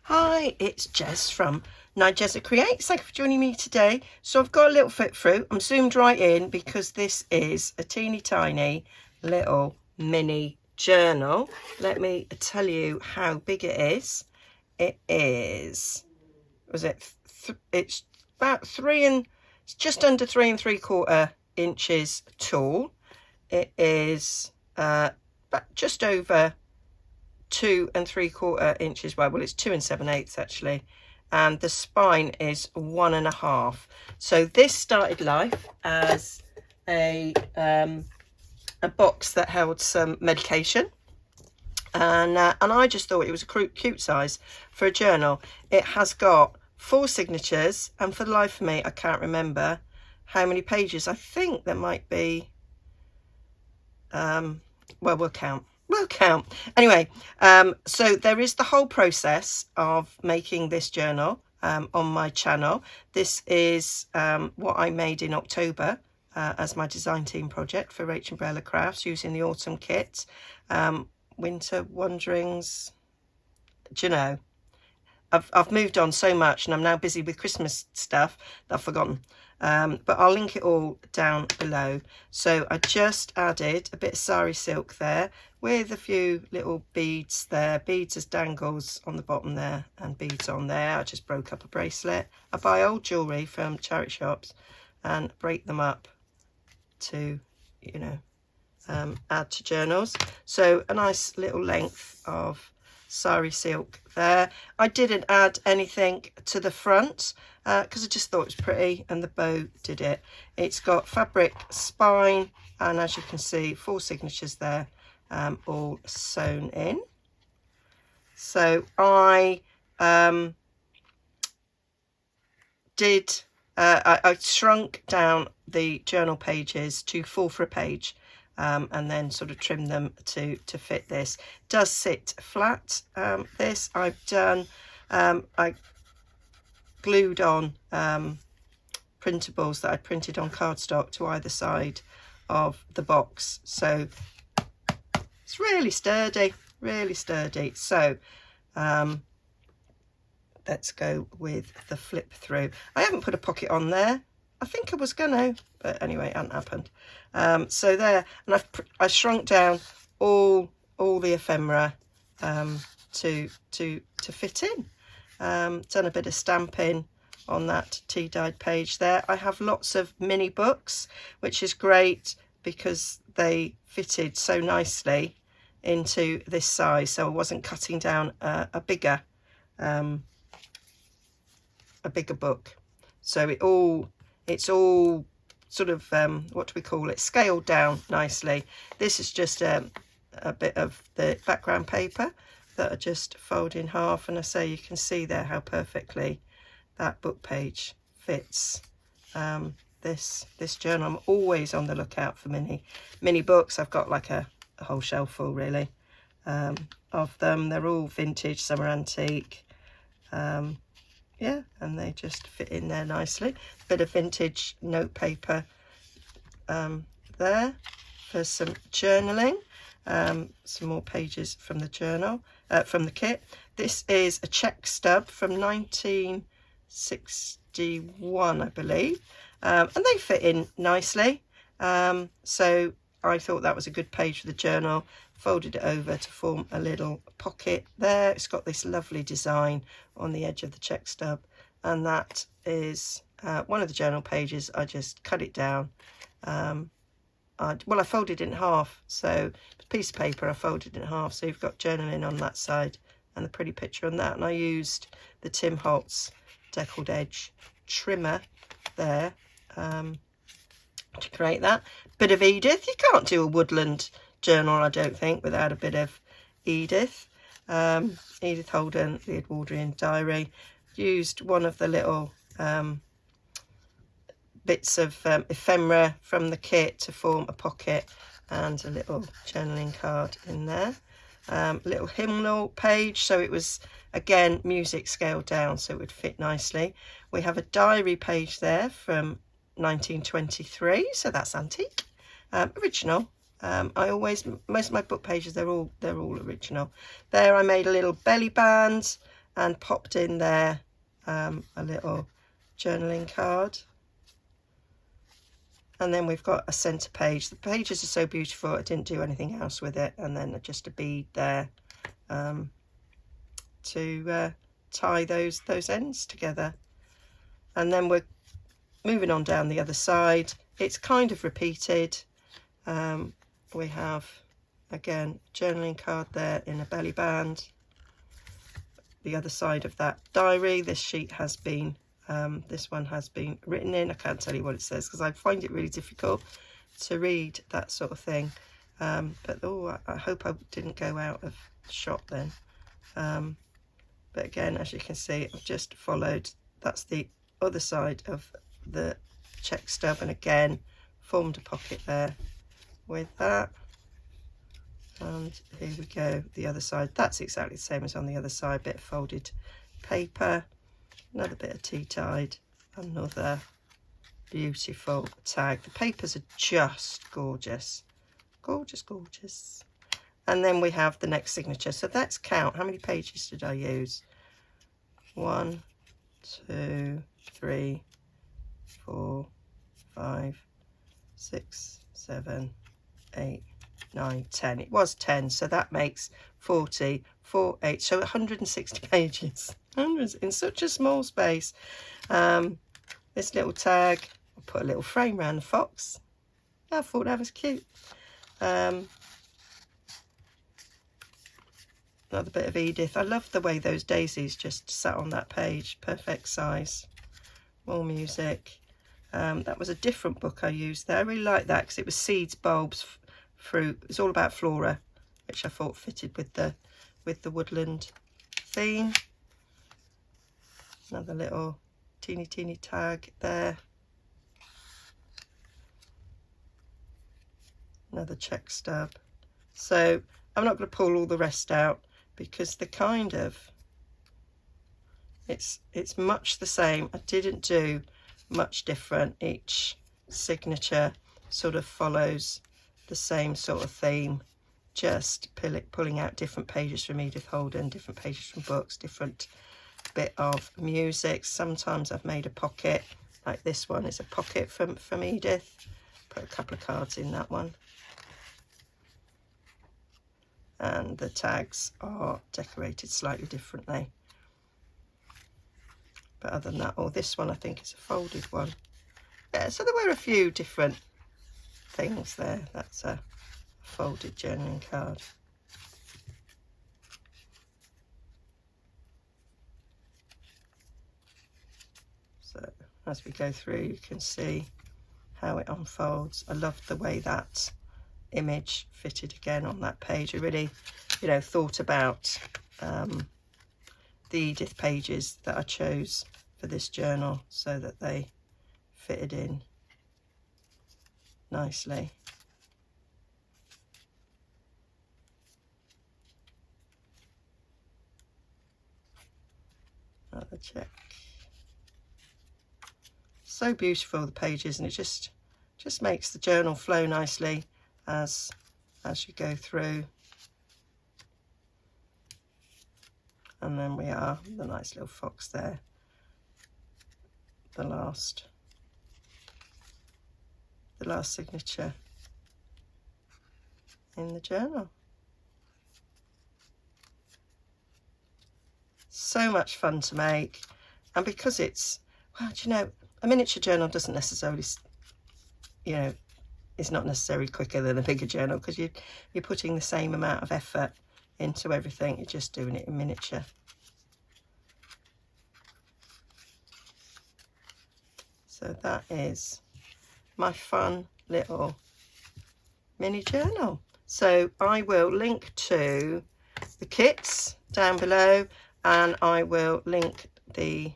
Hi, it's Jess from Nigezza Creates. Thank you for joining me today. So I've got a little flip through. I'm zoomed right in because this is a teeny tiny little mini journal. Let me tell you how big it is. It is, it's about it's just under 3 3/4 inches tall. It is about just over 2 3/4 inches wide. Well, it's 2 7/8 actually, and the spine is 1.5. So this started life as a box that held some medication, and I just thought it was a cute size for a journal. It has got 4 signatures, and for the life of me I can't remember how many pages. I think there might be well, we'll count. Anyway, so there is the whole process of making this journal on my channel. This is what I made in October as my design team project for RachandBellaCrafts using the autumn kit. Winter Wanderings, do you know, I've moved on so much and I'm now busy with Christmas stuff that I've forgotten. But I'll link it all down below. So I just added a bit of sari silk there with a few little beads there, beads as dangles on the bottom there and beads on there. I just broke up a bracelet. I buy old jewellery from charity shops and break them up to, you know, add to journals. So a nice little length of sari silk there. I didn't add anything to the front because I just thought it was pretty, and the bow did it. It's got fabric spine, and as you can see, 4 signatures there, all sewn in. So I I shrunk down the journal pages to 4 for a page. And then sort of trim them to fit this. It does sit flat. This I've done, I glued on printables that I printed on cardstock to either side of the box. So it's really sturdy, really sturdy. So let's go with the flip through. I haven't put a pocket on there. I think I was gonna, but anyway, it hadn't happened. So there, and I shrunk down all the ephemera to fit in. Done a bit of stamping on that tea dyed page there. I have lots of mini books, which is great because they fitted so nicely into this size, so I wasn't cutting down a bigger book. So it's all sort of, what do we call it, scaled down nicely. This is just a bit of the background paper that I just fold in half, and I say you can see there how perfectly that book page fits this journal. I'm always on the lookout for mini books. I've got like a whole shelf full really of them. They're all vintage, some are antique. Yeah, and they just fit in there nicely. Bit of vintage note paper there for some journaling. Some more pages from the journal, from the kit. This is a check stub from 1961, I believe, and they fit in nicely. So I thought that was a good page for the journal. Folded it over to form a little pocket there. It's got this lovely design on the edge of the check stub, and that is one of the journal pages. I just cut it down. Well, I folded it in half, so it's a piece of paper I folded in half, so you've got journaling on that side and the pretty picture on that. And I used the Tim Holtz deckled edge trimmer there to create that. Bit of Edith. You can't do a Woodland journal, I don't think, without a bit of Edith. Edith Holden, the Edwardian Diary. Used one of the little bits of ephemera from the kit to form a pocket and a little journaling card in there. Little hymnal page, so it was again music scaled down so it would fit nicely. We have a diary page there from 1923, so that's antique. Original. Most of my book pages, they're all original. There I made a little belly band and popped in there a little journaling card. And then we've got a centre page. The pages are so beautiful, I didn't do anything else with it. And then just a bead there to tie those ends together. And then we're moving on down the other side. It's kind of repeated. We have, again, a journaling card there in a belly band. The other side of that diary, this sheet has been, this one has been written in. I can't tell you what it says because I find it really difficult to read that sort of thing. But oh, I hope I didn't go out of shot then. But again, as you can see, I've just followed, that's the other side of the check stub, and again formed a pocket there with that. And here we go, the other side, that's exactly the same as on the other side. Bit of folded paper, another bit of tea tied, another beautiful tag. The papers are just gorgeous, gorgeous, gorgeous. And then we have the next signature. So let's count, how many pages did I use? 1, 2, 3, 4, 5, 6, 7, 8, 9, 10. It was 10, so that makes 40, 4, 8, so 160 pages. Hundreds in such a small space. This little tag, I'll put a little frame around the fox. I thought that was cute. Another bit of Edith. I love the way those daisies just sat on that page. Perfect size. More music. That was a different book I used there. I really like that because it was seeds, bulbs, fruit. It's all about flora, which I thought fitted with the woodland theme. Another little teeny tag there. Another check stub. So I'm not going to pull all the rest out because the kind of, it's much the same. I didn't do much different. Each signature sort of follows the same sort of theme, just pulling out different pages from Edith Holden, different pages from books, different bit of music. Sometimes I've made a pocket, like this one is a pocket from Edith. Put a couple of cards in that one. And the tags are decorated slightly differently. But other than that, oh, this one I think is a folded one. Yeah, so there were a few different things there. That's a folded journaling card. So as we go through, you can see how it unfolds. I love the way that image fitted again on that page. I really, you know, thought about the Edith pages that I chose for this journal so that they fitted in nicely. Another check. So beautiful, the pages, and it just makes the journal flow nicely as you go through. And then we are the nice little fox there, the last signature in the journal. So much fun to make, and because it's, well, do you know, a miniature journal doesn't necessarily, you know, it's not necessarily quicker than a bigger journal because you're putting the same amount of effort into everything. You're just doing it in miniature. So that is my fun little mini journal. So I will link to the kits down below, and I will link the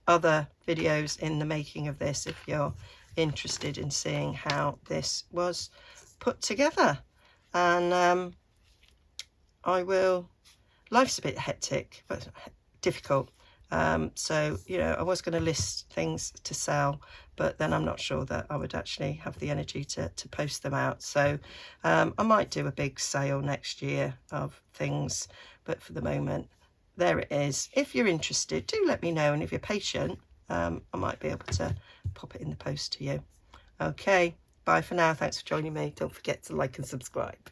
other videos in the making of this if you're interested in seeing how this was put together. And life's a bit hectic but difficult, so you know, I was going to list things to sell, but then I'm not sure that I would actually have the energy to post them out. So I might do a big sale next year of things, but for the moment there it is. If you're interested, do let me know, and if you're patient, I might be able to pop it in the post to you. Okay, bye for now. Thanks for joining me. Don't forget to like and subscribe.